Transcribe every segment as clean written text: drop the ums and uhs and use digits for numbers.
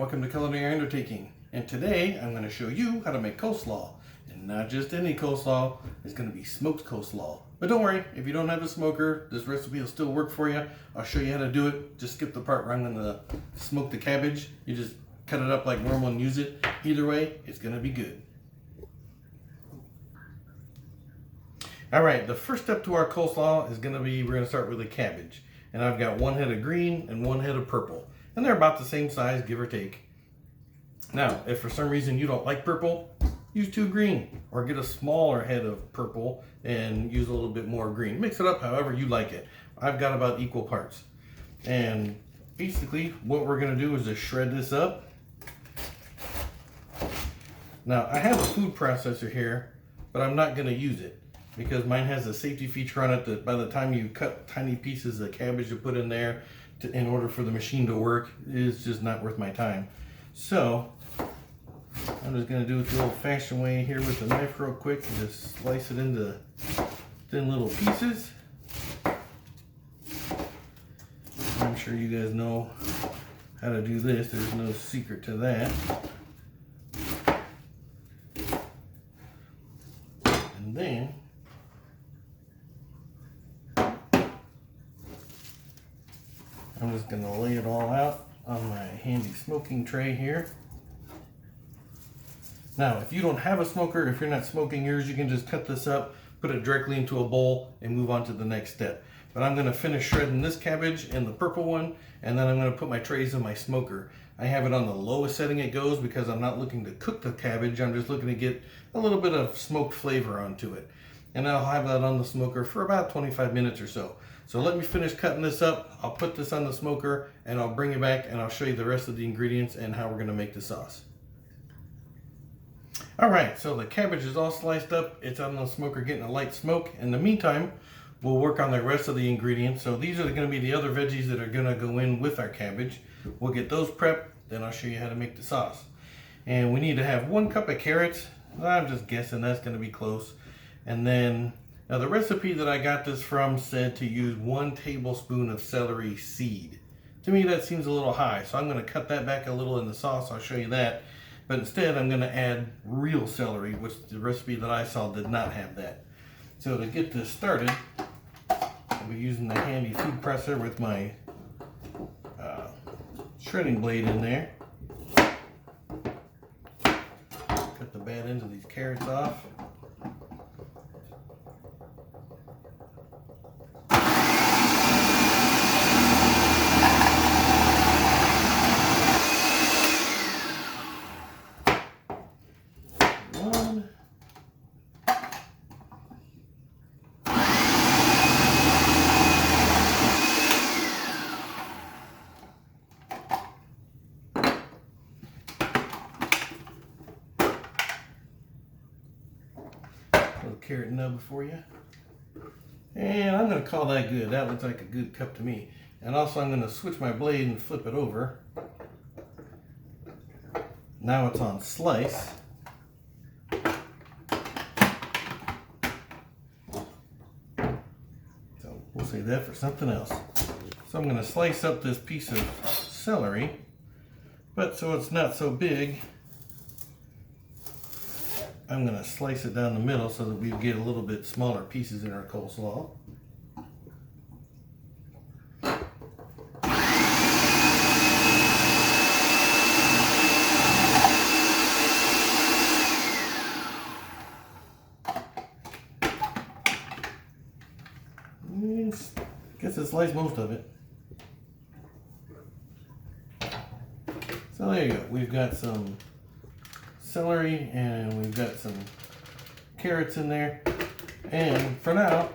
welcome to Culinary Undertaking. And today I'm going to show you how to make coleslaw. And not just any coleslaw, it's going to be smoked coleslaw. But don't worry, if you don't have a smoker, this recipe will still work for you. I'll show you how to do it. Just skip the part where I'm going to smoke the cabbage. You just cut it up like normal and use it. Either way, it's going to be good. Alright, the first step to our coleslaw is going to be, we're going to start with the cabbage. And I've got one head of green and one head of purple. And they're about the same size, give or take. Now, if for some reason you don't like purple, use 2 green. Or get a smaller head of purple and use a little bit more green. Mix it up however you like it. I've got about equal parts. And basically, what we're going to do is just shred this up. Now, I have a food processor here, but I'm not going to use it, because mine has a safety feature on it that by the time you cut tiny pieces of cabbage to put in there in order for the machine to work, it's just not worth my time. So I'm just going to do it the old-fashioned way here with the knife real quick and just slice it into thin little pieces. I'm sure you guys know how to do this. There's no secret to that. And then I'm just going to lay it all out on my handy smoking tray here. Now, if you don't have a smoker, if you're not smoking yours, you can just cut this up, put it directly into a bowl, and move on to the next step. But I'm going to finish shredding this cabbage and the purple one, and then I'm going to put my trays in my smoker. I have it on the lowest setting it goes because I'm not looking to cook the cabbage. I'm just looking to get a little bit of smoked flavor onto it. And I'll have that on the smoker for about 25 minutes or so. So let me finish cutting this up. I'll put this on the smoker and I'll bring it back and I'll show you the rest of the ingredients and how we're going to make the sauce. Alright, so the cabbage is all sliced up. It's on the smoker getting a light smoke. In the meantime, we'll work on the rest of the ingredients. So these are going to be the other veggies that are going to go in with our cabbage. We'll get those prepped, then I'll show you how to make the sauce. And we need to have 1 cup of carrots. I'm just guessing that's going to be close. And then, now the recipe that I got this from said to use 1 tablespoon of celery seed. To me that seems a little high, so I'm going to cut that back a little in the sauce. I'll show you that. But instead I'm going to add real celery, which the recipe that I saw did not have that. So to get this started, I'll be using the handy food presser with my shredding blade in there. Cut the bad ends of these carrots off. Carrot nub for you, and I'm going to call that good. That looks like a good cup to me. And also I'm going to switch my blade and flip it over. Now it's on slice. So we'll save that for something else. So I'm going to slice up this piece of celery, but so it's not so big, I'm going to slice it down the middle so that we get a little bit smaller pieces in our coleslaw. Guess I sliced most of it. So there you go. We've got some celery and we've got some carrots in there, and for now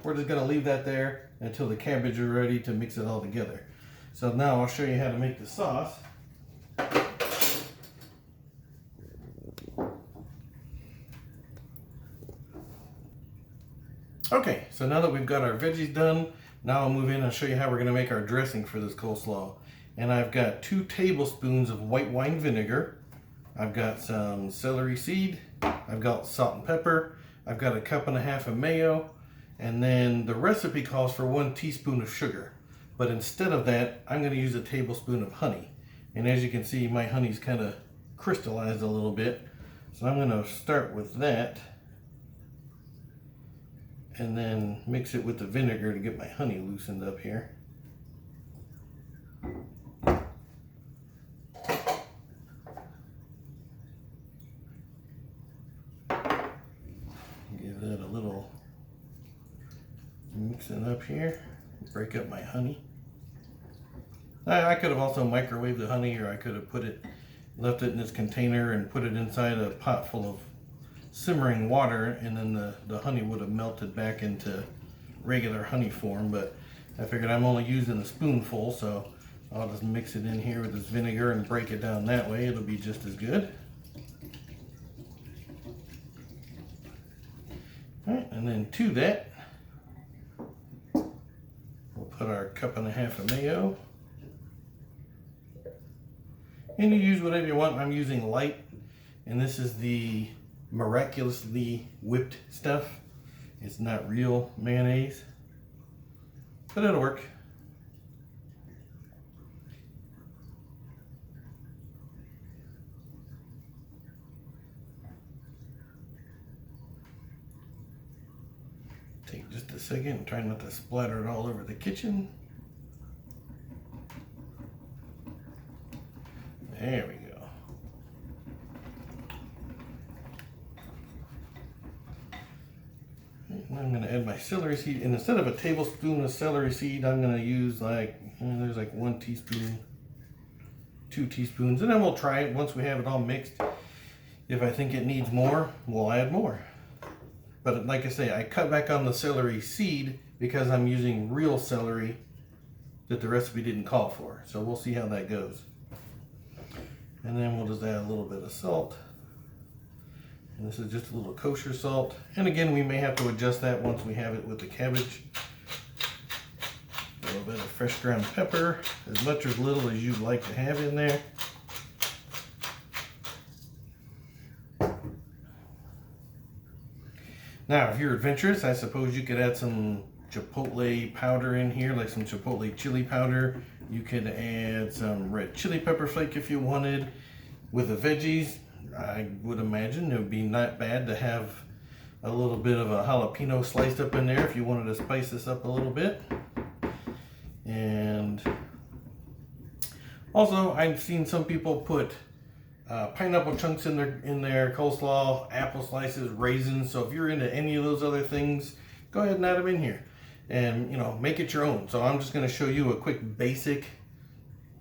we're just going to leave that there until the cabbage is ready to mix it all together. So now I'll show you how to make the sauce. Okay, so now that we've got our veggies done, now I'll move in and show you how we're going to make our dressing for this coleslaw. And I've got 2 tablespoons of white wine vinegar. I've got some celery seed, I've got salt and pepper, I've got 1.5 cups of mayo, and then the recipe calls for 1 teaspoon of sugar. But instead of that, I'm going to use a tablespoon of honey. And as you can see, my honey's kind of crystallized a little bit. So I'm going to start with that and then mix it with the vinegar to get my honey loosened up here. Give that a little mixing up here. Break up my honey. I could have also microwaved the honey, or I could have left it in this container and put it inside a pot full of simmering water, and then the honey would have melted back into regular honey form. But I figured I'm only using a spoonful, so I'll just mix it in here with this vinegar and break it down that way. It'll be just as good. All right, and then to that, we'll put our 1.5 cups of mayo. And you use whatever you want. I'm using light, and this is the miraculously whipped stuff. It's not real mayonnaise, but it'll work. Take just a second and try not to splatter it all over the kitchen. There we go. And I'm going to add my celery seed, and instead of a tablespoon of celery seed, I'm going to use there's like 1 teaspoon, 2 teaspoons, and then we'll try it once we have it all mixed. If I think it needs more, we'll add more. But like I say, I cut back on the celery seed because I'm using real celery that the recipe didn't call for. So we'll see how that goes. And then we'll just add a little bit of salt. And this is just a little kosher salt. And again, we may have to adjust that once we have it with the cabbage. A little bit of fresh ground pepper, as much or as little as you'd like to have in there. Now, if you're adventurous, I suppose you could add some chipotle powder in here, like some chipotle chili powder. You could add some red chili pepper flake if you wanted. With the veggies, I would imagine it would be not bad to have a little bit of a jalapeno sliced up in there if you wanted to spice this up a little bit. And also, I've seen some people put pineapple chunks in their coleslaw, apple slices, raisins. So if you're into any of those other things, go ahead and add them in here. And make it your own. So I'm just going to show you a quick basic,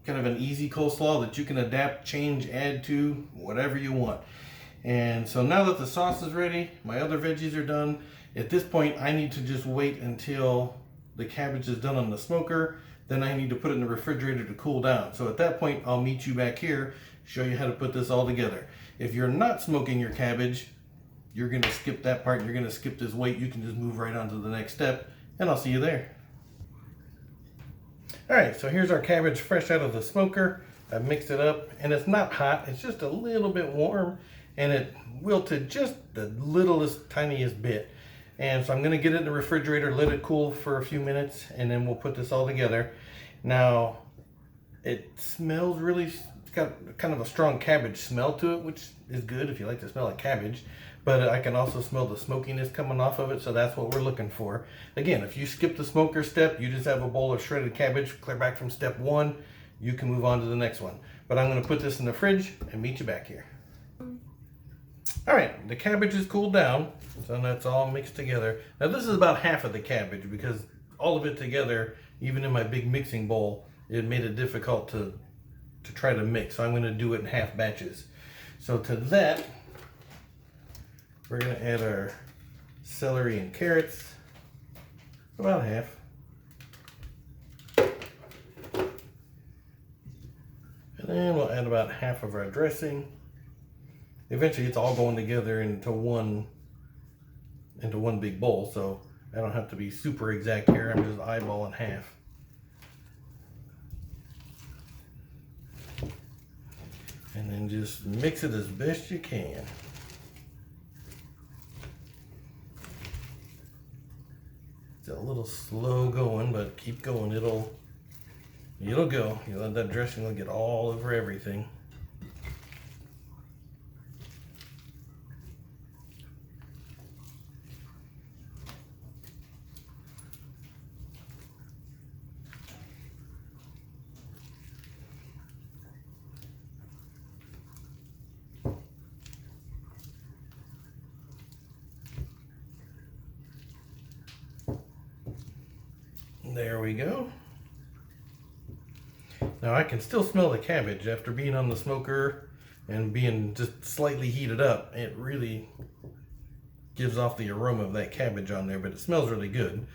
kind of an easy coleslaw that you can adapt, change, add to, whatever you want. And so now that the sauce is ready, my other veggies are done. At this point, I need to just wait until the cabbage is done on the smoker. Then I need to put it in the refrigerator to cool down. So at that point, I'll meet you back here, show you how to put this all together. If you're not smoking your cabbage, you're going to skip that part. You're going to skip this wait. You can just move right on to the next step. And I'll see you there. All right, so here's our cabbage fresh out of the smoker. I've mixed it up, and it's not hot. It's just a little bit warm, and it wilted just the littlest, tiniest bit. And so I'm gonna get it in the refrigerator, let it cool for a few minutes, and then we'll put this all together. Now, it smells really, it's got kind of a strong cabbage smell to it, which is good if you like the smell of cabbage. But I can also smell the smokiness coming off of it, so that's what we're looking for. Again, if you skip the smoker step, you just have a bowl of shredded cabbage, clear back from step 1, you can move on to the next one. But I'm going to put this in the fridge and meet you back here. All right, the cabbage is cooled down, so that's all mixed together. Now this is about half of the cabbage because all of it together, even in my big mixing bowl, it made it difficult to try to mix. So I'm going to do it in half batches. So to that, we're going to add our celery and carrots, about half. And then we'll add about half of our dressing. Eventually it's all going together into one big bowl, so I don't have to be super exact here. I'm just eyeballing half. And then just mix it as best you can. It's a little slow going, but keep going. It'll It'll go. You let that dressing will get all over everything. There we go. Now I can still smell the cabbage after being on the smoker and being just slightly heated up. It really gives off the aroma of that cabbage on there, but it smells really good.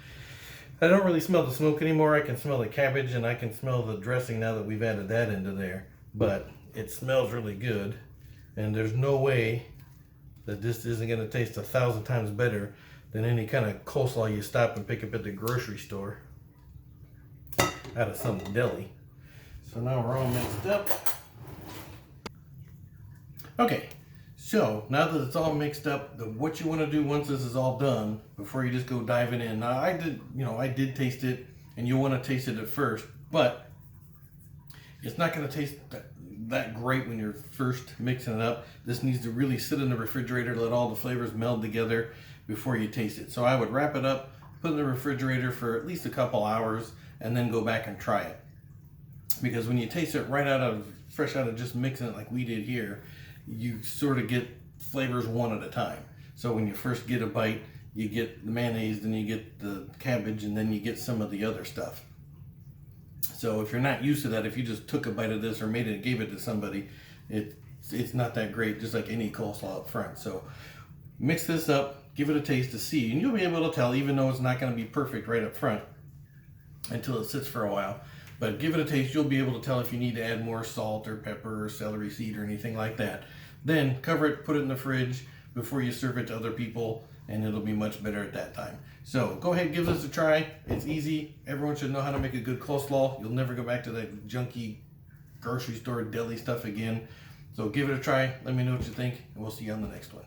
I don't really smell the smoke anymore. I can smell the cabbage and I can smell the dressing now that we've added that into there. But it smells really good, and there's no way that this isn't going to taste 1,000 times better than any kind of coleslaw you stop and pick up at the grocery store out of some deli. So now we're all mixed up. Okay, so now that it's all mixed up, what you want to do once this is all done, before you just go diving in. Now I did taste it, and you want to taste it at first, but it's not going to taste that great when you're first mixing it up. This needs to really sit in the refrigerator, let all the flavors meld together before you taste it. So I would wrap it up, put it in the refrigerator for at least a couple hours, and then go back and try it. Because when you taste it fresh out of just mixing it like we did here, you sort of get flavors one at a time. So when you first get a bite, you get the mayonnaise, then you get the cabbage, and then you get some of the other stuff. So if you're not used to that, if you just took a bite of this or made it and gave it to somebody, it's not that great, just like any coleslaw up front. So mix this up, give it a taste to see, and you'll be able to tell, even though it's not going to be perfect right up front until it sits for a while. But give it a taste, you'll be able to tell if you need to add more salt or pepper or celery seed or anything like that. Then cover it, put it in the fridge before you serve it to other people, and it'll be much better at that time. So go ahead, give this a try. It's easy. Everyone should know how to make a good coleslaw. You'll never go back to that junky grocery store deli stuff again. So give it a try. Let me know what you think, and we'll see you on the next one.